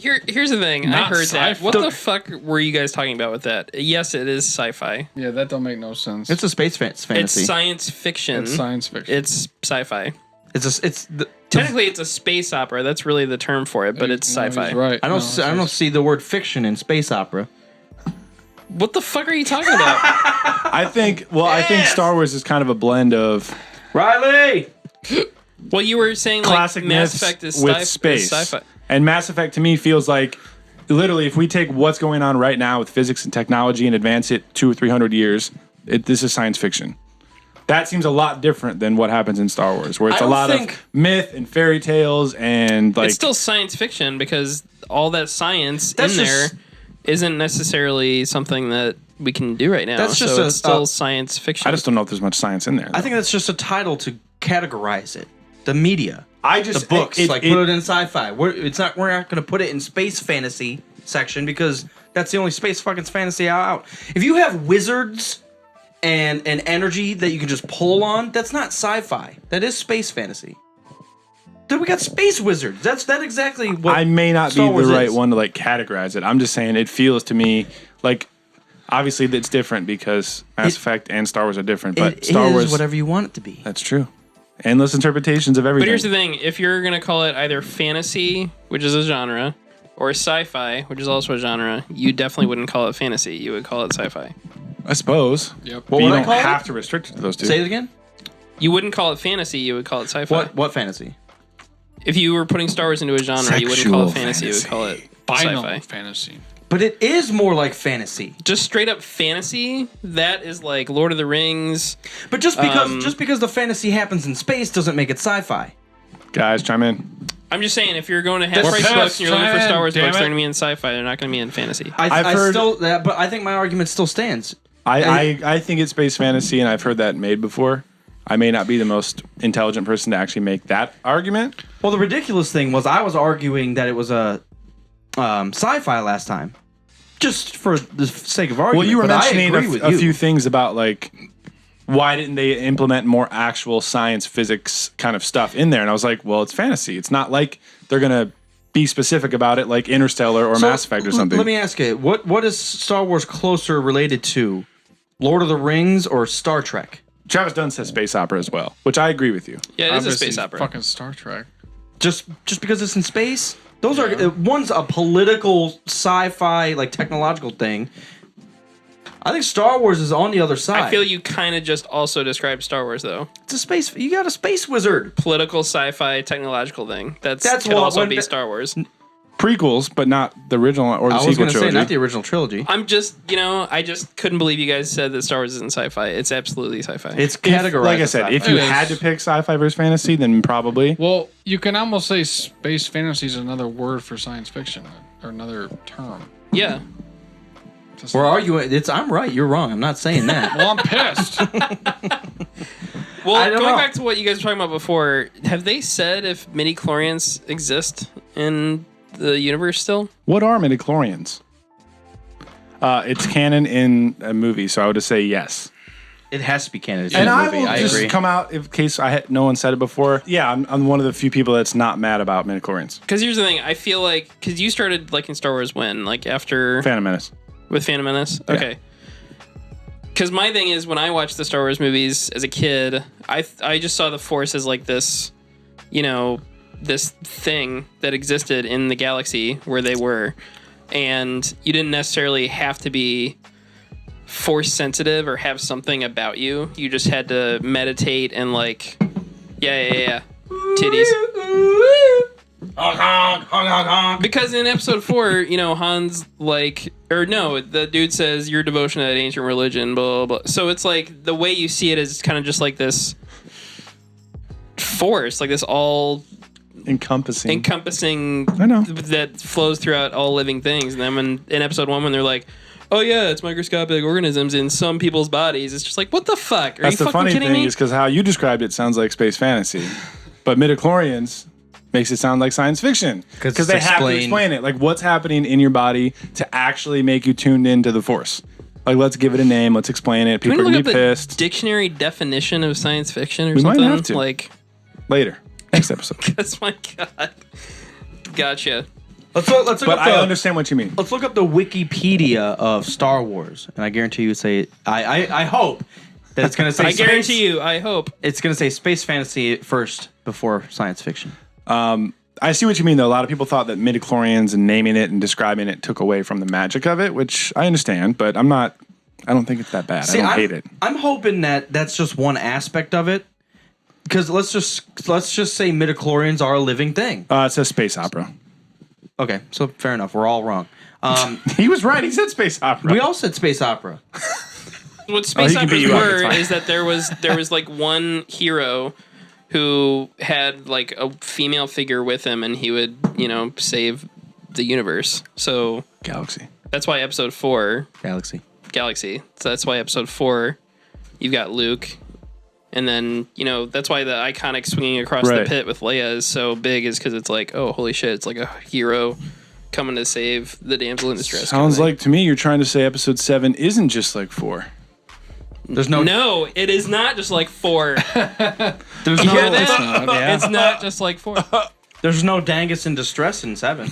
Here's the thing. I heard that. What the fuck were you guys talking about with that? Yes, it is sci-fi. Yeah, that don't make no sense. It's a space fantasy. It's science fiction. It's science fiction. It's sci-fi. Technically, it's a space opera. That's really the term for it, but it's sci-fi. He's right. I don't see the word fiction in space opera. What the fuck are you talking about? I think Star Wars is kind of a blend of Riley. Well, you were saying classic like Mass Effect is with space. sci-fi. And Mass Effect to me feels like literally if we take what's going on right now with physics and technology and advance it 200 or 300 years, this is science fiction. That seems a lot different than what happens in Star Wars, where it's a lot of myth and fairy tales and like... It's still science fiction because all that science in there isn't necessarily something that we can do right now. It's still science fiction. I just don't know if there's much science in there. I think that's just a title to categorize it. The media. The books, put it in sci-fi. We're not going to put it in space fantasy section because that's the only space fucking fantasy out. If you have wizards and energy that you can just pull on, that's not sci-fi. That is space fantasy. Then we got space wizards. That's exactly what I may not Star be Wars the right is. one to like categorize it. I'm just saying it feels to me like obviously it's different because Mass Effect and Star Wars are different, but Star Wars whatever you want it to be. That's true. Endless interpretations of everything. But here's the thing. If you're going to call it either fantasy, which is a genre, or sci-fi, which is also a genre, you definitely wouldn't call it fantasy. You would call it sci-fi. I suppose. Yep. But you don't have to restrict it to those two. Say it again? You wouldn't call it fantasy. You would call it sci-fi. What fantasy? If you were putting Star Wars into a genre, you wouldn't call it fantasy. You would call it sci-fi. Fantasy. But it is more like fantasy. Just straight up fantasy, that is like Lord of the Rings. But just because the fantasy happens in space doesn't make it sci-fi. Guys, chime in. I'm just saying, if you're going to half price books and you're looking for Star Wars books, they're going to be in sci-fi. They're not going to be in fantasy. I've heard that, but I think my argument still stands. I think it's space fantasy, and I've heard that made before. I may not be the most intelligent person to actually make that argument. Well, the ridiculous thing was I was arguing that it was a sci-fi last time, just for the sake of argument. Well, you were mentioning a few few things about like why didn't they implement more actual science physics kind of stuff in there, and I was like, well, it's fantasy. It's not like they're gonna be specific about it like Interstellar or Mass Effect or something. Let me ask you, what is Star Wars closer related to, Lord of the Rings or Star Trek? Travis Dunn says space opera as well, which I agree with you. Yeah, it is a space opera. Fucking Star Trek. Just because it's in space? Those are one's a political sci-fi like technological thing. I think Star Wars is on the other side. I feel you kind of just also described Star Wars though. It's a space. You got a space wizard. Political sci-fi technological thing. That's can what, also be Star Wars. Prequels, but not the original or the sequel trilogy. I was going to say not the original trilogy. I'm just, I just couldn't believe you guys said that Star Wars isn't sci-fi. It's absolutely sci-fi. It's categorized. Like I said, if you had to pick sci-fi versus fantasy, then probably. Well, you can almost say space fantasy is another word for science fiction, or another term. Yeah. Or are you? I'm right. You're wrong. I'm not saying that. Well, I'm pissed. Well, going back to what you guys were talking about before, have they said if midi-chlorians exist in the universe still? What are midichlorians? It's canon in a movie, so I would just say yes. It has to be canon. It's and in a I movie. will I just agree. come out in case no one said it before. Yeah, I'm one of the few people that's not mad about midichlorians. Because here's the thing, I feel like because you started liking Star Wars when, like after Phantom Menace. With Phantom Menace, okay. Because my thing is when I watched the Star Wars movies as a kid, I just saw the Force as like this, this thing that existed in the galaxy where they were. And you didn't necessarily have to be Force sensitive or have something about you. You just had to meditate and like, yeah. Titties. Because in episode 4, Han's like, the dude says your devotion to that ancient religion, blah, blah, blah. So it's like the way you see it is kind of just like this force, like this all encompassing I know that flows throughout all living things. And then in episode 1 when they're like, oh yeah, it's microscopic organisms in some people's bodies, it's just like, what the fuck? Are That's you the fucking funny kidding thing me? is because how you described it sounds like space fantasy, but midichlorians makes it sound like science fiction because they have to explain it, like what's happening in your body to actually make you tuned into the Force. Like, let's give it a name, let's explain it. People are gonna be pissed. Dictionary definition of science fiction or we something. Might have to. Like later, next episode. Because my God, gotcha. Let's look But up I understand what you mean. Let's look up the Wikipedia of Star Wars, and I guarantee you say I hope that it's going to say. I guarantee you. I hope it's going to say space fantasy first before science fiction. I see what you mean, though. A lot of people thought that midichlorians and naming it and describing it took away from the magic of it, which I understand, but I don't think it's that bad. I don't hate it. I'm hoping that that's just one aspect of it, because let's just say midichlorians are a living thing. It says space opera. Okay, so fair enough. We're all wrong. He was right. He said space opera. We all said space opera. what space he can beat operas you up, it's were fine. is that there was like one hero who had like a female figure with him, and he would save the universe. So Galaxy. that's why episode 4 Galaxy. So that's why episode 4 you've got Luke, and then that's why the iconic swinging across the Right. pit with Leia is so big, is because it's like, oh holy shit, it's like a hero coming to save the damsel in distress. Sounds like to me you're trying to say episode 7 isn't just like 4. There's no. No, it is not just like 4. There's You hear no. that? Yeah. It's not just like 4. There's no Dangus in distress in 7.